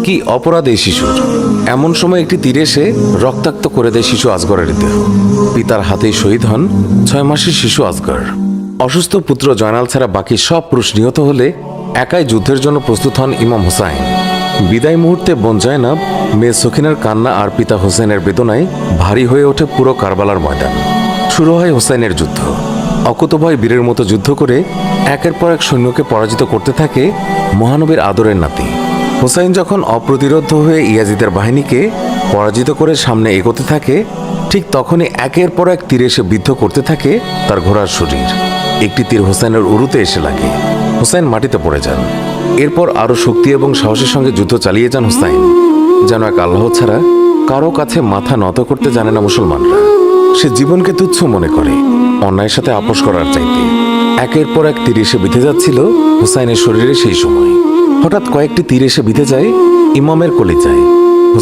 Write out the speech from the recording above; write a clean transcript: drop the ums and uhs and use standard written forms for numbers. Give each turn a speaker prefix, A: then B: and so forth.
A: কি অপরাধ এই শিশুর? এমন সময় একটি তীর এসে রক্তাক্ত করে দেয় শিশু আসগরের দেহ। পিতার হাতেই শহীদ হন 6 মাসের শিশু আসগর। অসুস্থ পুত্র জয়নাল ছাড়া বাকি সব পুরুষ নিহত হলে একাই যুদ্ধের জন্য প্রস্তুত হন ইমাম হুসাইন। বিদায় মুহূর্তে বোন জয়নাব, মেয়ে সখিনার কান্না আর পিতা হোসেনের বেদনায় ভারী হয়ে ওঠে পুরো কারবালার ময়দান। শুরু হয় হোসেনের যুদ্ধ। অকুতভয় বীরের মতো যুদ্ধ করে একের পর এক সৈন্যকে পরাজিত করতে থাকে মহানবীর আদরের নাতি। হোসেন যখন অপ্রতিরোধ্য হয়ে ইয়াজিদের বাহিনীকে পরাজিত করে সামনে এগোতে থাকে, ঠিক তখনই একের পর এক তীর এসে বিদ্ধ করতে থাকে তার ঘোড়ার শরীর। একটি তীর হোসেনের উরুতে এসে লাগে। হোসেন মাটিতে পড়ে যান। এরপর আরো শক্তি এবং সাহসের সঙ্গে যুদ্ধ চালিয়ে যান হোসেন। যেন এক আল্লাহ ছাড়া কারো কাছে মাথা নত করতে জানে না মুসলমানরা। সে জীবনকে তুচ্ছ মনে করে, অন্যায়ের সাথে আপোষ করার চাইতে। একের পর এক তীর এসে বিঁধে যাচ্ছিল হুসাইনের শরীরে। সেই সময় হঠাৎ কয়েকটি তীর এসে বিঁধে যায় ইমামের কলিজায়।